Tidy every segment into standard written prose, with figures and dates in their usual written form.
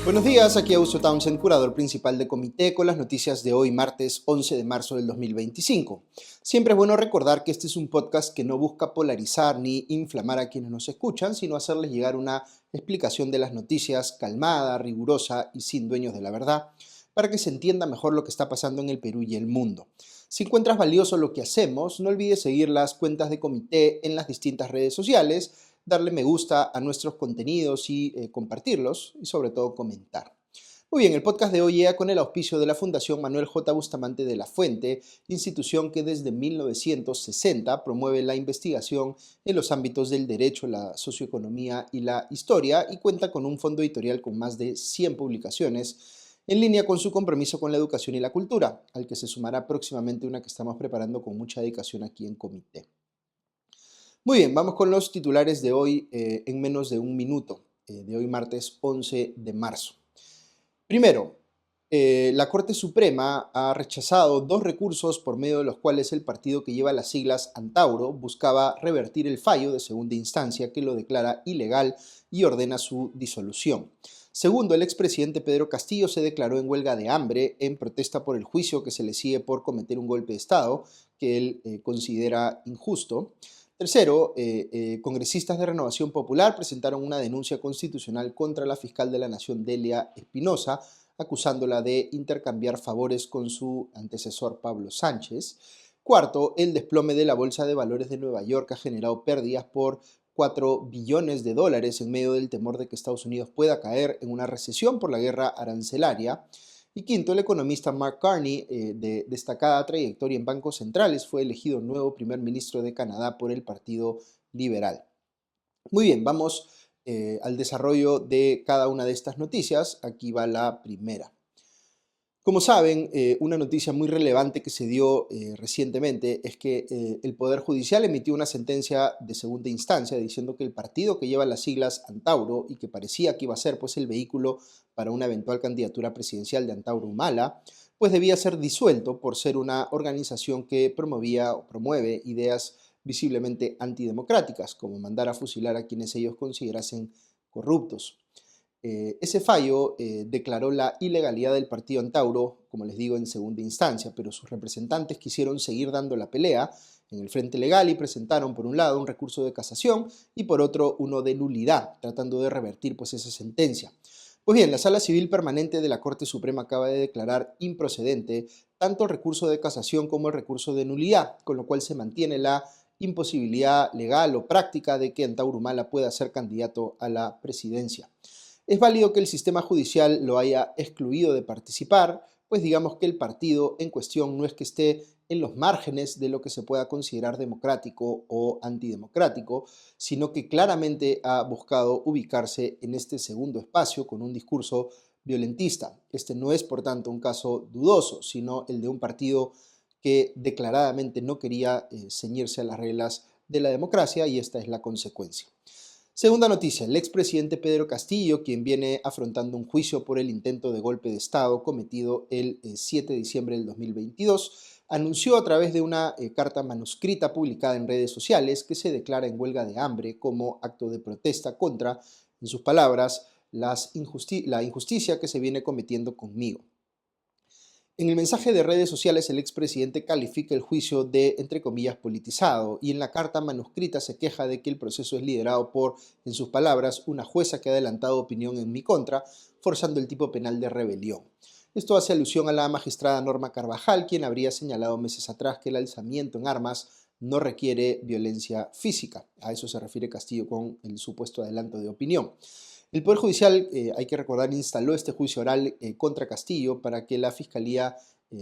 Buenos días, aquí Augusto Townsend, curador principal de Comité, con las noticias de hoy, martes 11 de marzo del 2025. Siempre es bueno recordar que este es un podcast que no busca polarizar ni inflamar a quienes nos escuchan, sino hacerles llegar una explicación de las noticias calmada, rigurosa y sin dueños de la verdad, para que se entienda mejor lo que está pasando en el Perú y el mundo. Si encuentras valioso lo que hacemos, no olvides seguir las cuentas de Comité en las distintas redes sociales, darle me gusta a nuestros contenidos y compartirlos y sobre todo comentar. Muy bien, el podcast de hoy llega con el auspicio de la Fundación Manuel J. Bustamante de la Fuente, institución que desde 1960 promueve la investigación en los ámbitos del derecho, la socioeconomía y la historia y cuenta con un fondo editorial con más de 100 publicaciones en línea con su compromiso con la educación y la cultura, al que se sumará próximamente una que estamos preparando con mucha dedicación aquí en Comité. Muy bien, vamos con los titulares de hoy en menos de un minuto, de hoy martes 11 de marzo. Primero, la Corte Suprema ha rechazado dos recursos por medio de los cuales el partido que lleva las siglas Antauro buscaba revertir el fallo de segunda instancia que lo declara ilegal y ordena su disolución. Segundo, el expresidente Pedro Castillo se declaró en huelga de hambre en protesta por el juicio que se le sigue por cometer un golpe de Estado que él considera injusto. Tercero, congresistas de Renovación Popular presentaron una denuncia constitucional contra la fiscal de la Nación, Delia Espinosa, acusándola de intercambiar favores con su antecesor Pablo Sánchez. Cuarto, el desplome de la Bolsa de Valores de Nueva York ha generado pérdidas por 4 billones de dólares en medio del temor de que Estados Unidos pueda caer en una recesión por la guerra arancelaria. Y quinto, el economista Mark Carney, de destacada trayectoria en bancos centrales, fue elegido nuevo primer ministro de Canadá por el Partido Liberal. Muy bien, vamos al desarrollo de cada una de estas noticias. Aquí va la primera. Como saben, una noticia muy relevante que se dio recientemente es que el Poder Judicial emitió una sentencia de segunda instancia diciendo que el partido que lleva las siglas Antauro y que parecía que iba a ser pues, el vehículo para una eventual candidatura presidencial de Antauro Humala, pues debía ser disuelto por ser una organización que promovía o promueve ideas visiblemente antidemocráticas, como mandar a fusilar a quienes ellos considerasen corruptos. Ese fallo declaró la ilegalidad del partido Antauro, como les digo, en segunda instancia, pero sus representantes quisieron seguir dando la pelea en el frente legal y presentaron por un lado un recurso de casación y por otro uno de nulidad, tratando de revertir pues esa sentencia. Pues bien, la Sala Civil Permanente de la Corte Suprema acaba de declarar improcedente tanto el recurso de casación como el recurso de nulidad, con lo cual se mantiene la imposibilidad legal o práctica de que Antauro Humala pueda ser candidato a la presidencia. Es válido que el sistema judicial lo haya excluido de participar, pues digamos que el partido en cuestión no es que esté en los márgenes de lo que se pueda considerar democrático o antidemocrático, sino que claramente ha buscado ubicarse en este segundo espacio con un discurso violentista. Este no es, por tanto, un caso dudoso, sino el de un partido que declaradamente no quería ceñirse a las reglas de la democracia y esta es la consecuencia. Segunda noticia, el expresidente Pedro Castillo, quien viene afrontando un juicio por el intento de golpe de Estado cometido el 7 de diciembre del 2022, anunció a través de una carta manuscrita publicada en redes sociales que se declara en huelga de hambre como acto de protesta contra, en sus palabras, la injusticia que se viene cometiendo conmigo. En el mensaje de redes sociales, el expresidente califica el juicio de, entre comillas, politizado y en la carta manuscrita se queja de que el proceso es liderado por, en sus palabras, una jueza que ha adelantado opinión en mi contra, forzando el tipo penal de rebelión. Esto hace alusión a la magistrada Norma Carvajal, quien habría señalado meses atrás que el alzamiento en armas no requiere violencia física. A eso se refiere Castillo con el supuesto adelanto de opinión. El Poder Judicial, hay que recordar, instaló este juicio oral contra Castillo para que la Fiscalía,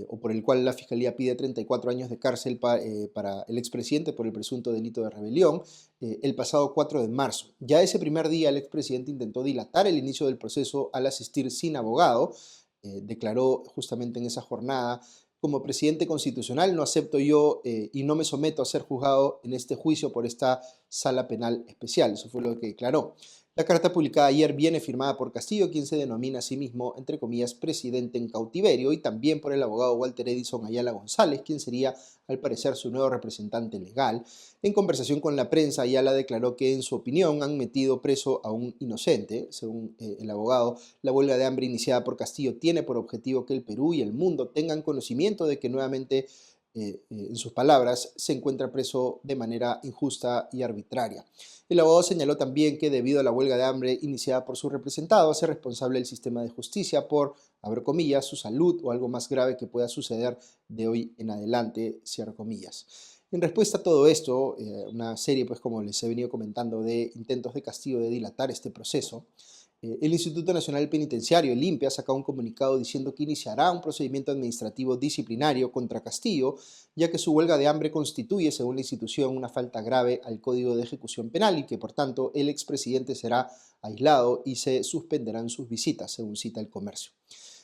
o por el cual la Fiscalía pide 34 años de cárcel para el expresidente por el presunto delito de rebelión, el pasado 4 de marzo. Ya ese primer día el expresidente intentó dilatar el inicio del proceso al asistir sin abogado. Declaró justamente en esa jornada: como presidente constitucional no acepto yo y no me someto a ser juzgado en este juicio por esta sala penal especial. Eso fue lo que declaró. La carta publicada ayer viene firmada por Castillo, quien se denomina a sí mismo, entre comillas, presidente en cautiverio, y también por el abogado Walter Edison Ayala González, quien sería, al parecer, su nuevo representante legal. En conversación con la prensa, Ayala declaró que, en su opinión, han metido preso a un inocente. Según el abogado, la huelga de hambre iniciada por Castillo tiene por objetivo que el Perú y el mundo tengan conocimiento de que nuevamente, en sus palabras, se encuentra preso de manera injusta y arbitraria. El abogado señaló también que, debido a la huelga de hambre iniciada por su representado, hace responsable el sistema de justicia por, abro comillas, su salud o algo más grave que pueda suceder de hoy en adelante, cierro comillas. En respuesta a todo esto, una serie, pues como les he venido comentando, de intentos de Castillo de dilatar este proceso, el Instituto Nacional Penitenciario, el INPE, ha sacado un comunicado diciendo que iniciará un procedimiento administrativo disciplinario contra Castillo, ya que su huelga de hambre constituye, según la institución, una falta grave al Código de Ejecución Penal y que, por tanto, el expresidente será aislado y se suspenderán sus visitas, según cita el Comercio.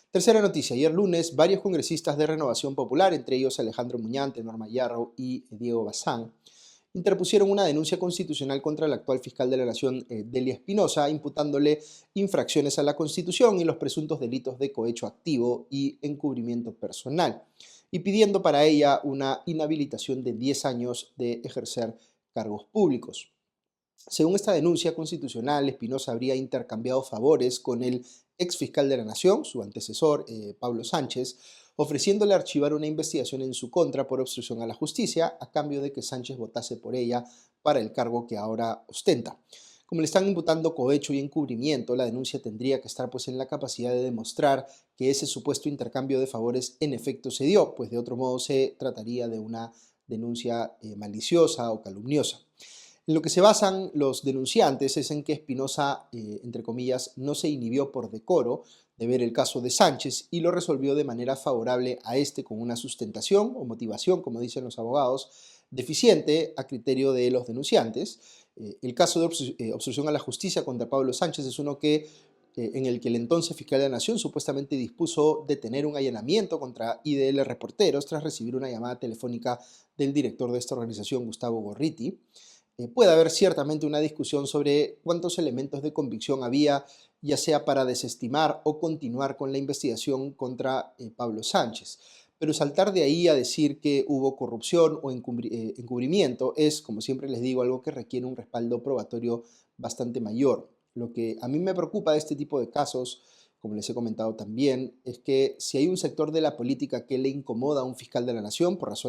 Tercera noticia: ayer lunes, varios congresistas de Renovación Popular, entre ellos Alejandro Muñante, Norma Yarrow y Diego Bazán, interpusieron una denuncia constitucional contra el actual fiscal de la Nación, Delia Espinosa, imputándole infracciones a la Constitución y los presuntos delitos de cohecho activo y encubrimiento personal, y pidiendo para ella una inhabilitación de 10 años de ejercer cargos públicos. Según esta denuncia constitucional, Espinosa habría intercambiado favores con el ex fiscal de la Nación, su antecesor, Pablo Sánchez, ofreciéndole archivar una investigación en su contra por obstrucción a la justicia, a cambio de que Sánchez votase por ella para el cargo que ahora ostenta. Como le están imputando cohecho y encubrimiento, la denuncia tendría que estar, pues, en la capacidad de demostrar que ese supuesto intercambio de favores en efecto se dio, pues de otro modo se trataría de una denuncia maliciosa o calumniosa. En lo que se basan los denunciantes es en que Espinosa, entre comillas, no se inhibió por decoro de ver el caso de Sánchez y lo resolvió de manera favorable a este con una sustentación o motivación, como dicen los abogados, deficiente a criterio de los denunciantes. El caso de obstrucción a la justicia contra Pablo Sánchez es uno en el que el entonces fiscal de la Nación supuestamente dispuso detener un allanamiento contra IDL Reporteros tras recibir una llamada telefónica del director de esta organización, Gustavo Gorriti. Puede haber ciertamente una discusión sobre cuántos elementos de convicción había, ya sea para desestimar o continuar con la investigación contra Pablo Sánchez. Pero saltar de ahí a decir que hubo corrupción o encubrimiento es, como siempre les digo, algo que requiere un respaldo probatorio bastante mayor. Lo que a mí me preocupa de este tipo de casos, como les he comentado también, es que si hay un sector de la política que le incomoda a un fiscal de la Nación, por las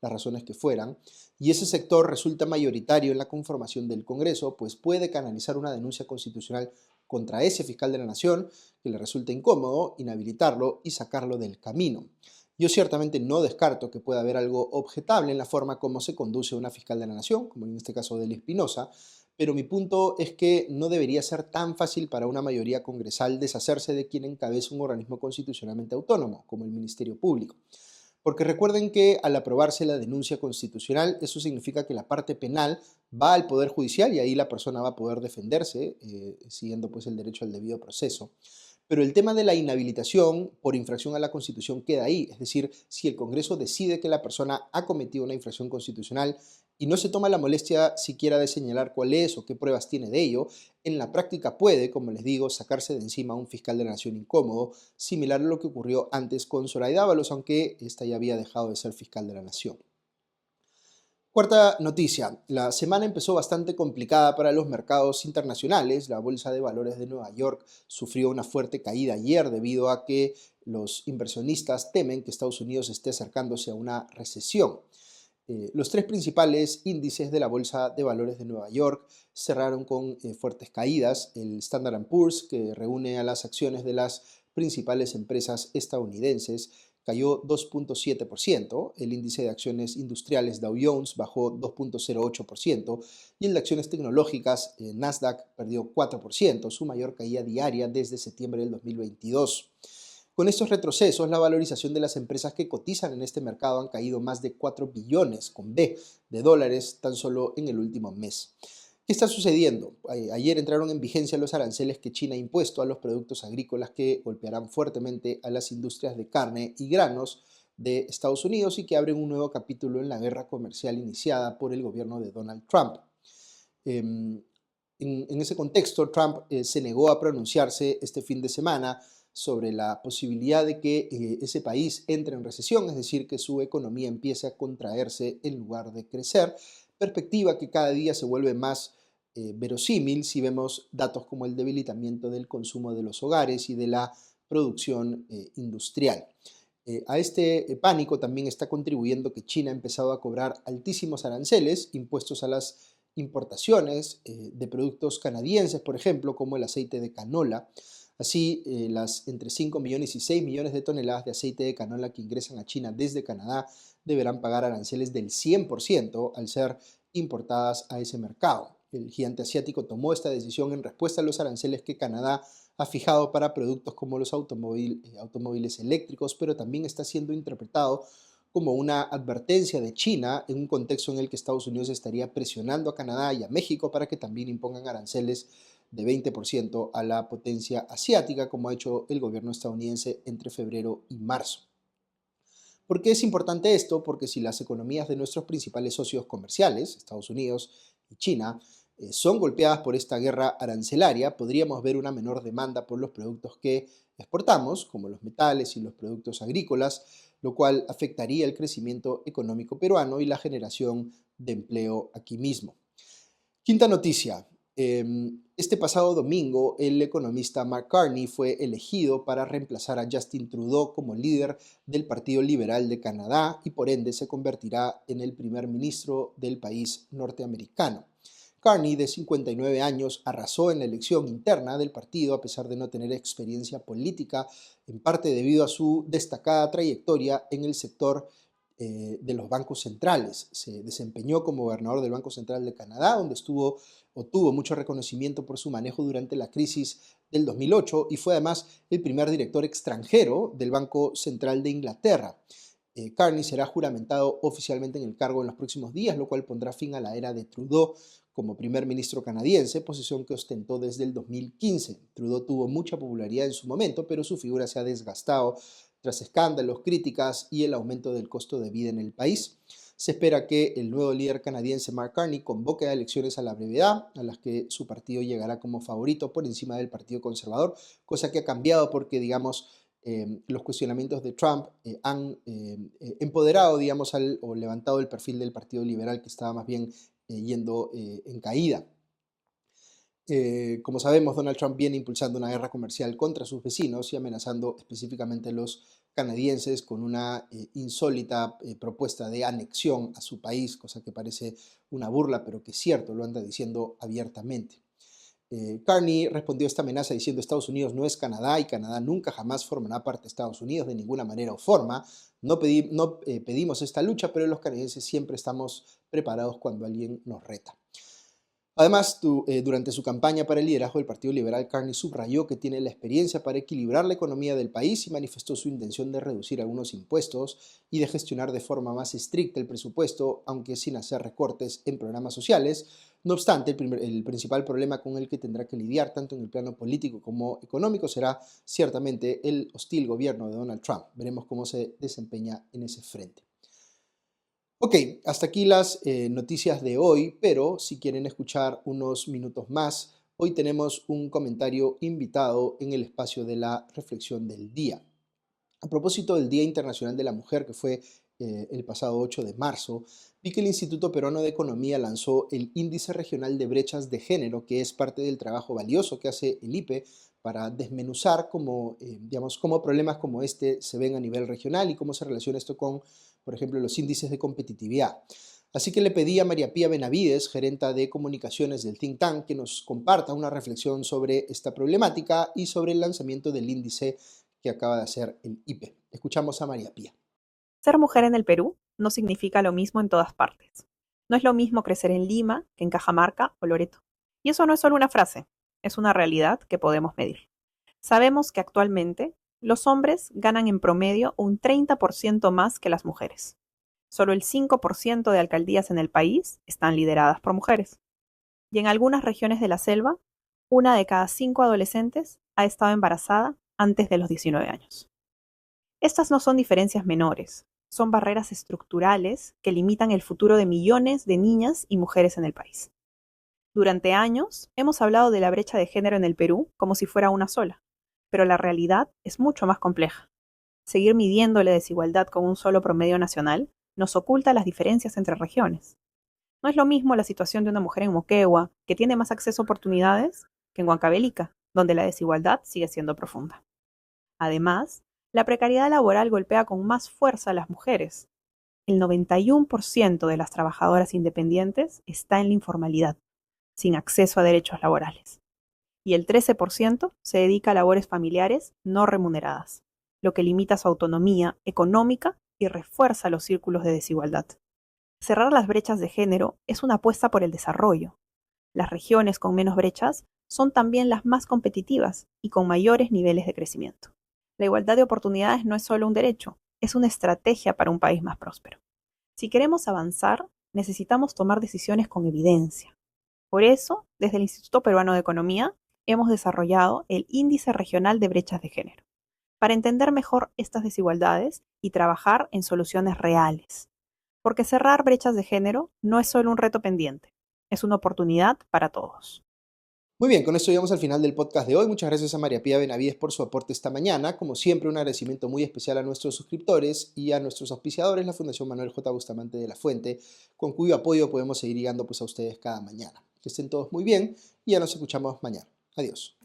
razones que fueran, y ese sector resulta mayoritario en la conformación del Congreso, pues puede canalizar una denuncia constitucional contra ese fiscal de la Nación que le resulte incómodo, inhabilitarlo y sacarlo del camino. Yo ciertamente no descarto que pueda haber algo objetable en la forma como se conduce una fiscal de la Nación, como en este caso Delia Espinosa, pero mi punto es que no debería ser tan fácil para una mayoría congresal deshacerse de quien encabeza un organismo constitucionalmente autónomo, como el Ministerio Público. Porque recuerden que, al aprobarse la denuncia constitucional, eso significa que la parte penal va al Poder Judicial y ahí la persona va a poder defenderse, siguiendo, pues, el derecho al debido proceso. Pero el tema de la inhabilitación por infracción a la Constitución queda ahí. Es decir, si el Congreso decide que la persona ha cometido una infracción constitucional y no se toma la molestia siquiera de señalar cuál es o qué pruebas tiene de ello, en la práctica puede, como les digo, sacarse de encima a un fiscal de la Nación incómodo, similar a lo que ocurrió antes con Zoraida Ábalos, aunque esta ya había dejado de ser fiscal de la Nación. Cuarta noticia: la semana empezó bastante complicada para los mercados internacionales. La Bolsa de Valores de Nueva York sufrió una fuerte caída ayer debido a que los inversionistas temen que Estados Unidos esté acercándose a una recesión. Los tres principales índices de la Bolsa de Valores de Nueva York cerraron con fuertes caídas. El Standard Poor's, que reúne a las acciones de las principales empresas estadounidenses, cayó 2.7%, el índice de acciones industriales Dow Jones bajó 2.08% y el de acciones tecnológicas Nasdaq perdió 4%, su mayor caída diaria desde septiembre del 2022. Con estos retrocesos, la valorización de las empresas que cotizan en este mercado han caído más de 4 billones con B de dólares tan solo en el último mes. ¿Qué está sucediendo? Ayer entraron en vigencia los aranceles que China ha impuesto a los productos agrícolas, que golpearán fuertemente a las industrias de carne y granos de Estados Unidos y que abren un nuevo capítulo en la guerra comercial iniciada por el gobierno de Donald Trump. En ese contexto, Trump se negó a pronunciarse este fin de semana sobre la posibilidad de que ese país entre en recesión, es decir, que su economía empiece a contraerse en lugar de crecer, perspectiva que cada día se vuelve más verosímil si vemos datos como el debilitamiento del consumo de los hogares y de la producción industrial. A este pánico también está contribuyendo que China ha empezado a cobrar altísimos aranceles impuestos a las importaciones de productos canadienses, por ejemplo, como el aceite de canola. Así, las entre 5 millones y 6 millones de toneladas de aceite de canola que ingresan a China desde Canadá deberán pagar aranceles del 100% al ser importadas a ese mercado. El gigante asiático tomó esta decisión en respuesta a los aranceles que Canadá ha fijado para productos como los automóviles eléctricos, pero también está siendo interpretado como una advertencia de China en un contexto en el que Estados Unidos estaría presionando a Canadá y a México para que también impongan aranceles de 20% a la potencia asiática, como ha hecho el gobierno estadounidense entre febrero y marzo. ¿Por qué es importante esto? Porque si las economías de nuestros principales socios comerciales, Estados Unidos y China, son golpeadas por esta guerra arancelaria, podríamos ver una menor demanda por los productos que exportamos, como los metales y los productos agrícolas, lo cual afectaría el crecimiento económico peruano y la generación de empleo aquí mismo. Quinta noticia. Este pasado domingo, el economista Mark Carney fue elegido para reemplazar a Justin Trudeau como líder del Partido Liberal de Canadá y por ende se convertirá en el primer ministro del país norteamericano. Carney, de 59 años, arrasó en la elección interna del partido a pesar de no tener experiencia política, en parte debido a su destacada trayectoria en el sector de los bancos centrales. Se desempeñó como gobernador del Banco Central de Canadá, donde obtuvo mucho reconocimiento por su manejo durante la crisis del 2008 y fue además el primer director extranjero del Banco Central de Inglaterra. Carney será juramentado oficialmente en el cargo en los próximos días, lo cual pondrá fin a la era de Trudeau como primer ministro canadiense, posición que ostentó desde el 2015. Trudeau tuvo mucha popularidad en su momento, pero su figura se ha desgastado tras escándalos, críticas y el aumento del costo de vida en el país. Se espera que el nuevo líder canadiense Mark Carney convoque a elecciones a la brevedad, a las que su partido llegará como favorito por encima del Partido Conservador, cosa que ha cambiado porque, digamos, los cuestionamientos de Trump han empoderado, digamos, o levantado el perfil del Partido Liberal, que estaba más bien yendo en caída. Como sabemos, Donald Trump viene impulsando una guerra comercial contra sus vecinos y amenazando específicamente a los canadienses con una insólita propuesta de anexión a su país, cosa que parece una burla, pero que es cierto, lo anda diciendo abiertamente. Carney respondió a esta amenaza diciendo: Estados Unidos no es Canadá y Canadá nunca jamás formará parte de Estados Unidos de ninguna manera o forma. No pedimos esta lucha, pero los canadienses siempre estamos preparados cuando alguien nos reta. Además, durante su campaña para el liderazgo del Partido Liberal, Carney subrayó que tiene la experiencia para equilibrar la economía del país y manifestó su intención de reducir algunos impuestos y de gestionar de forma más estricta el presupuesto, aunque sin hacer recortes en programas sociales. No obstante, el principal problema con el que tendrá que lidiar, tanto en el plano político como económico, será ciertamente el hostil gobierno de Donald Trump. Veremos cómo se desempeña en ese frente. Ok, hasta aquí las noticias de hoy, pero si quieren escuchar unos minutos más, hoy tenemos un comentario invitado en el espacio de la reflexión del día. A propósito del Día Internacional de la Mujer, que fue el pasado 8 de marzo, vi que el Instituto Peruano de Economía lanzó el Índice Regional de Brechas de Género, que es parte del trabajo valioso que hace el IPE para desmenuzar cómo problemas como este se ven a nivel regional y cómo se relaciona esto con, por ejemplo, los índices de competitividad. Así que le pedí a María Pía Benavides, gerenta de comunicaciones del think tank, que nos comparta una reflexión sobre esta problemática y sobre el lanzamiento del índice que acaba de hacer el IPE. Escuchamos a María Pía. Ser mujer en el Perú no significa lo mismo en todas partes. No es lo mismo crecer en Lima que en Cajamarca o Loreto. Y eso no es solo una frase, es una realidad que podemos medir. Sabemos que actualmente los hombres ganan en promedio un 30% más que las mujeres. Solo el 5% de alcaldías en el país están lideradas por mujeres. Y en algunas regiones de la selva, 1 de cada 5 adolescentes ha estado embarazada antes de los 19 años. Estas no son diferencias menores, son barreras estructurales que limitan el futuro de millones de niñas y mujeres en el país. Durante años hemos hablado de la brecha de género en el Perú como si fuera una sola, pero la realidad es mucho más compleja. Seguir midiendo la desigualdad con un solo promedio nacional nos oculta las diferencias entre regiones. No es lo mismo la situación de una mujer en Moquegua, que tiene más acceso a oportunidades, que en Huancavelica, donde la desigualdad sigue siendo profunda. Además, la precariedad laboral golpea con más fuerza a las mujeres. El 91% de las trabajadoras independientes está en la informalidad, sin acceso a derechos laborales. Y el 13% se dedica a labores familiares no remuneradas, lo que limita su autonomía económica y refuerza los círculos de desigualdad. Cerrar las brechas de género es una apuesta por el desarrollo. Las regiones con menos brechas son también las más competitivas y con mayores niveles de crecimiento. La igualdad de oportunidades no es solo un derecho, es una estrategia para un país más próspero. Si queremos avanzar, necesitamos tomar decisiones con evidencia. Por eso, desde el Instituto Peruano de Economía, hemos desarrollado el Índice Regional de Brechas de Género, para entender mejor estas desigualdades y trabajar en soluciones reales. Porque cerrar brechas de género no es solo un reto pendiente, es una oportunidad para todos. Muy bien, con esto llegamos al final del podcast de hoy. Muchas gracias a María Pía Benavides por su aporte esta mañana. Como siempre, un agradecimiento muy especial a nuestros suscriptores y a nuestros auspiciadores, la Fundación Manuel J. Bustamante de la Fuente, con cuyo apoyo podemos seguir llegando a ustedes cada mañana. Que estén todos muy bien y ya nos escuchamos mañana. Adiós.